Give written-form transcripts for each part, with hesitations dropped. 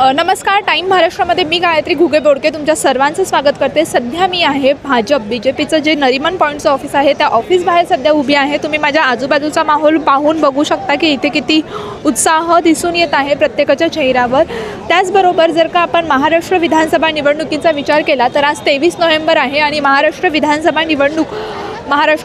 नमस्कार, टाइम महाराष्ट्रामध्ये मी गायत्री घुगे बोडके तुमच्या सर्वांचं स्वागत करते। सध्या मी आहे भाजप बीजेपीचं जे नरिमन पॉईंटचं ऑफिस आहे त्या ऑफिस बाहेर सध्या उभी आहे। तुम्ही माझ्या आजूबाजूचा माहोल पाहून बघू शकता की इथे किती उत्साह दिसून येत आहे प्रत्येकाच्या चेहऱ्यावर। त्याचबरोबर जर का आपण महाराष्ट्र विधानसभा निवडणुकीचा विचार केला तर आज 23 नोव्हेंबर आहे आणि महाराष्ट्र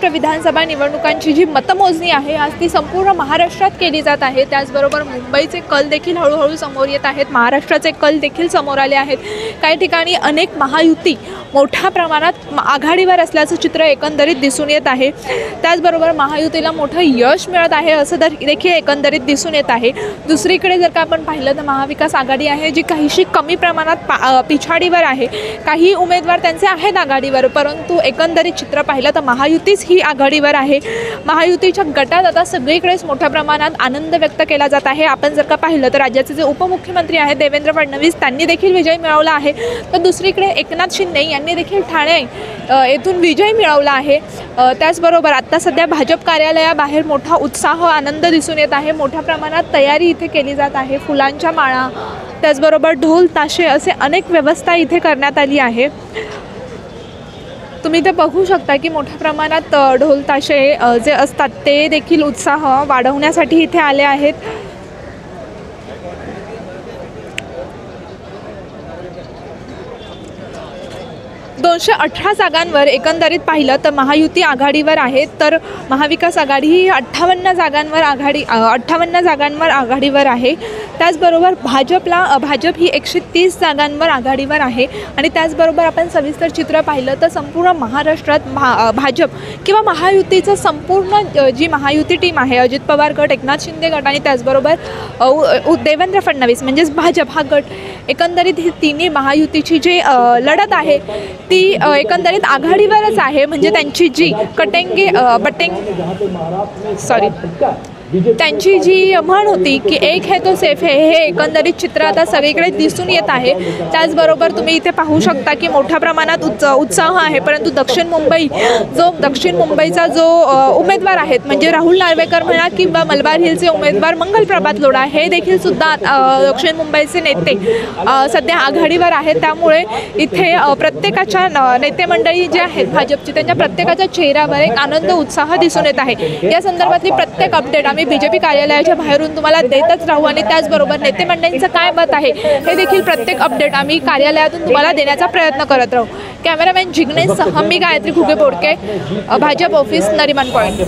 विधानसभा निवडणुकांची जी मतमोजणी आहे आज ती संपूर्ण महाराष्ट्रात केली जात आहे। त्याचबरोबर मुंबईचे कल देखील हळूहळू समोर येत आहेत, महाराष्ट्राचे कल देखील समोर आले आहेत। काही ठिकाणी अनेक महायुती मोठ्या प्रमाणात आघाडीवर असल्याचं चित्र एकंदरीत दिसून येत आहे। त्याचबरोबर महायुतीला मोठं यश मिळत आहे असं देखील एकंदरीत दिसून येत आहे। दुसरीकडे जर का आपण पाहिलं तर महाविकास आघाडी आहे जी काहीशी कमी प्रमाणात पिछाडीवर आहे। काही उमेदवार त्यांचे आहेत आघाडीवर, परंतु एकंदरीत चित्र पाहिलं तर महायुतीच ही आघाडीवर आहे। महायुतीच्या गटात आता सगळीकडेच मोठ्या प्रमाणात आनंद व्यक्त केला जात आहे। आपण जर का पाहिलं तर राज्याचे जे उपमुख्यमंत्री आहेत देवेंद्र फडणवीस त्यांनी देखील विजय मिळवला आहे, तर दुसरीकडे एकनाथ शिंदे यांनी देखील ठाणे येथून विजय मिळवला आहे। त्याचबरोबर आता सध्या भाजप कार्यालयाबाहेर मोठा उत्साह आनंद दिसून येत आहे। मोठ्या प्रमाणात तयारी इथे केली जात आहे, फुलांच्या माळा त्याचबरोबर ढोल ताशे असे अनेक व्यवस्था इथे करण्यात आली आहे। तुम्ही ते बघू शकता की मोठ्या प्रमाणात ढोल ताशे जे असतात ते देखील उत्साह वाढवण्यासाठी इथे आले आहेत। ...218 जागांवर एकंदरीत पाहिलं तर महायुती आघाडीवर आहे, तर महाविकास आघाडी ही 58 जागांवर आघाडीवर आहे। त्याचबरोबर भाजप ही 130 जागांवर आघाडीवर आहे। आणि त्याचबरोबर आपण सविस्तर चित्र पाहिलं तर संपूर्ण महाराष्ट्रात भाजप किंवा महायुतीचं संपूर्ण जी महायुती टीम आहे, अजित पवार गट, एकनाथ शिंदे गट आणि त्याचबरोबर देवेंद्र फडणवीस म्हणजेच भाजप हा गट, एकंदरीत ही तिन्ही महायुतीची जी लढत आहे ती एकंदरीत आघाडीवरच आहे। म्हणजे त्यांची जी त्यांची जी म्हण होती की एक है तो सेफ है, हे एकंदरीत चित्र आता सगळीकडे दिसून येत आहे। त्याचबरोबर तुम्ही इथे पाहू शकता की मोठ्या प्रमाणात उत्साह आहे, परंतु दक्षिण मुंबईचा जो उमेदवार आहेत म्हणजे राहुल नार्वेकर म्हणा किंवा मलबार हिलचे उमेदवार मंगल प्रभात लोढा हे देखील सुद्धा दक्षिण मुंबईचे नेते सध्या आघाडीवर आहेत। त्यामुळे इथे प्रत्येकाच्या नेते मंडळी जे आहेत भाजपची त्यांच्या प्रत्येकाच्या चेहऱ्यावर एक आनंद उत्साह दिसून येत आहे। या संदर्भातली प्रत्येक अपडेट आम्ही बीजेपी कार्यालयाच्या बाहेरून तुम्हाला देतच राहू आणि त्याचबरोबर नेते मंडळींचं काय मत आहे हे देखील प्रत्येक अपडेट आम्ही कार्यालयातून तुम्हाला देण्याचा प्रयत्न करत राहू। कॅमेरामॅन जिग्नेशसह मी गायत्री घुगे बोडके, भाजप ऑफिस नरिमन पॉईंट।